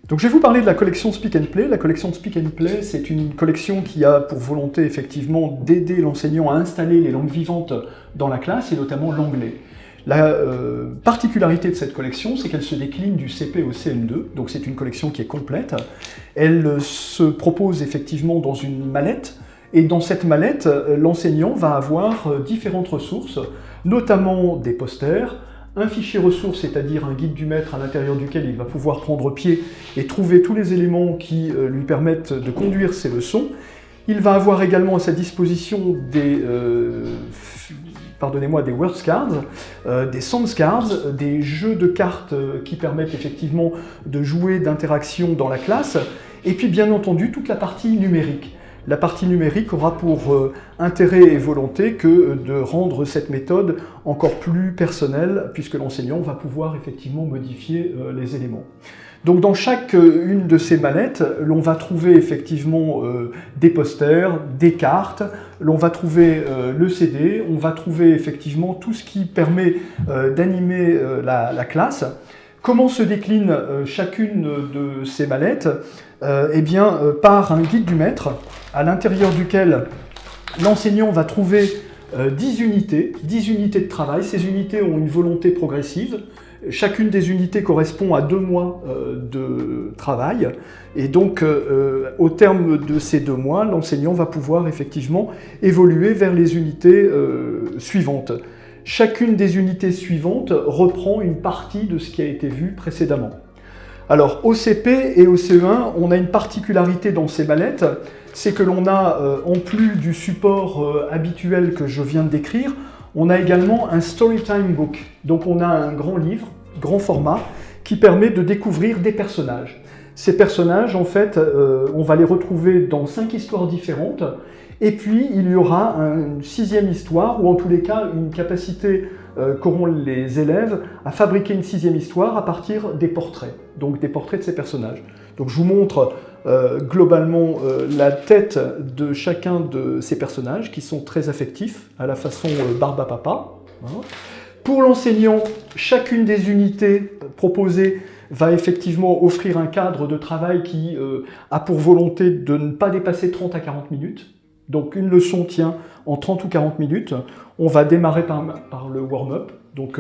Donc je vais vous parler de la collection Speak and Play. La collection Speak and Play, c'est une collection qui a pour volonté effectivement d'aider l'enseignant à installer les langues vivantes dans la classe, et notamment l'anglais. La particularité de cette collection, c'est qu'elle se décline du CP au CM2, donc c'est une collection qui est complète. Elle se propose effectivement dans une mallette, et dans cette mallette, l'enseignant va avoir différentes ressources, notamment des posters, un fichier ressources, c'est-à-dire un guide du maître à l'intérieur duquel il va pouvoir prendre pied et trouver tous les éléments qui lui permettent de conduire ses leçons. Il va avoir également à sa disposition des words cards, des sounds cards, des jeux de cartes qui permettent effectivement de jouer d'interaction dans la classe, et puis bien entendu toute la partie numérique. La partie numérique aura pour intérêt et volonté que de rendre cette méthode encore plus personnelle, puisque l'enseignant va pouvoir effectivement modifier les éléments. Donc dans chacune de ces mallettes, l'on va trouver effectivement des posters, des cartes, l'on va trouver le CD, on va trouver effectivement tout ce qui permet d'animer la classe. Comment se décline chacune de ces mallettes? Par un guide du maître, à l'intérieur duquel l'enseignant va trouver 10 unités de travail. Ces unités ont une volonté progressive. Chacune des unités correspond à 2 mois de travail. Et donc, au terme de ces 2 mois, l'enseignant va pouvoir effectivement évoluer vers les unités suivantes. Chacune des unités suivantes reprend une partie de ce qui a été vu précédemment. Alors, au CP et au CE1, on a une particularité dans ces mallettes, c'est que l'on a, en plus du support habituel que je viens de décrire, on a également un Storytime Book. Donc on a un grand livre, grand format, qui permet de découvrir des personnages. Ces personnages, en fait, on va les retrouver dans 5 histoires différentes, et puis il y aura une 6e histoire, ou en tous les cas une capacité qu'auront les élèves à fabriquer une 6e histoire à partir des portraits, donc des portraits de ces personnages. Donc je vous montre globalement la tête de chacun de ces personnages qui sont très affectifs, à la façon Barbe à Papa. Hein. Pour l'enseignant, chacune des unités proposées va effectivement offrir un cadre de travail qui a pour volonté de ne pas dépasser 30 à 40 minutes. Donc une leçon tient en 30 ou 40 minutes. On va démarrer par le warm-up. Donc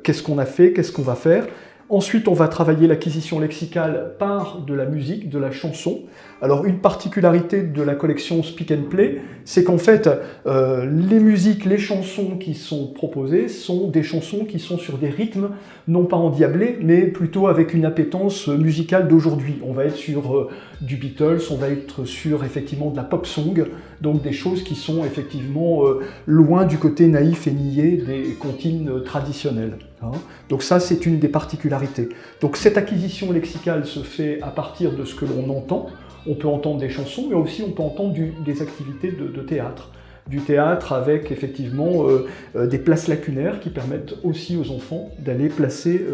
qu'est-ce qu'on a fait, qu'est-ce qu'on va faire? Ensuite, on va travailler l'acquisition lexicale par de la musique, de la chanson. Alors, une particularité de la collection Speak and Play, c'est qu'en fait, les musiques, les chansons qui sont proposées sont des chansons qui sont sur des rythmes, non pas endiablés, mais plutôt avec une appétence musicale d'aujourd'hui. On va être sur du Beatles, on va être sur effectivement de la pop song, donc des choses qui sont effectivement loin du côté naïf et niais des comptines traditionnelles. Hein. Donc ça, c'est une des particularités. Donc cette acquisition lexicale se fait à partir de ce que l'on entend. On peut entendre des chansons, mais aussi on peut entendre des activités de théâtre. Du théâtre avec effectivement des places lacunaires qui permettent aussi aux enfants d'aller placer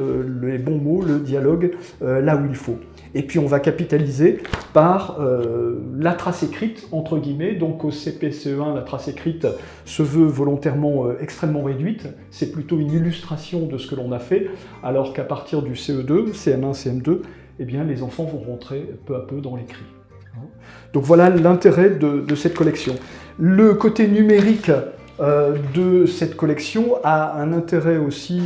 les bons mots, le dialogue là où il faut. Et puis on va capitaliser par la trace écrite, entre guillemets. Donc au CP-CE1, la trace écrite se veut volontairement extrêmement réduite. C'est plutôt une illustration de ce que l'on a fait, alors qu'à partir du CE2, CM1, CM2, eh bien, les enfants vont rentrer peu à peu dans l'écrit. Donc voilà l'intérêt de cette collection. Le côté numérique de cette collection a un intérêt aussi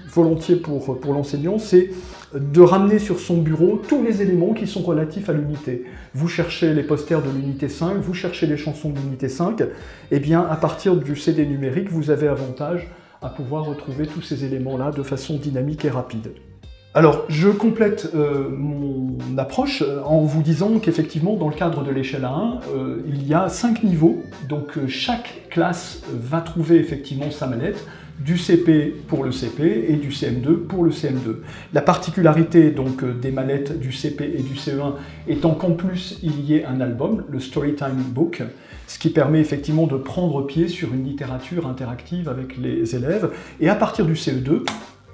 volontiers pour l'enseignant, c'est de ramener sur son bureau tous les éléments qui sont relatifs à l'unité. Vous cherchez les posters de l'unité 5, vous cherchez les chansons de l'unité 5, et bien à partir du CD numérique, vous avez avantage à pouvoir retrouver tous ces éléments-là de façon dynamique et rapide. Alors, je complète mon approche en vous disant qu'effectivement, dans le cadre de l'échelle A1, il y a 5 niveaux. Donc, chaque classe va trouver effectivement sa mallette, du CP pour le CP et du CM2 pour le CM2. La particularité donc des mallettes du CP et du CE1 étant qu'en plus, il y ait un album, le Storytime Book, ce qui permet effectivement de prendre pied sur une littérature interactive avec les élèves. Et à partir du CE2,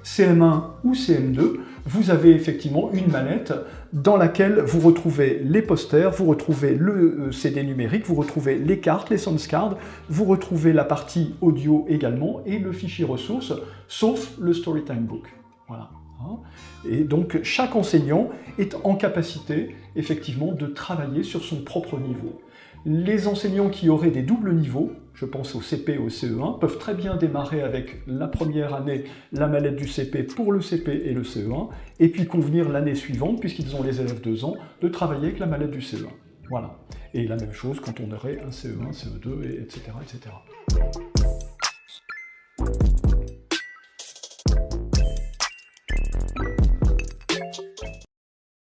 CM1 ou CM2, vous avez effectivement une mallette dans laquelle vous retrouvez les posters, vous retrouvez le CD numérique, vous retrouvez les cartes, les sounds cards, vous retrouvez la partie audio également et le fichier ressources, sauf le Storytime Book. Voilà. Et donc chaque enseignant est en capacité effectivement de travailler sur son propre niveau. Les enseignants qui auraient des doubles niveaux, je pense au CP et au CE1, peuvent très bien démarrer avec la première année la mallette du CP pour le CP et le CE1, et puis convenir l'année suivante, puisqu'ils ont les élèves 2 ans, de travailler avec la mallette du CE1. Voilà. Et la même chose quand on aurait un CE1, CE2, etc., etc.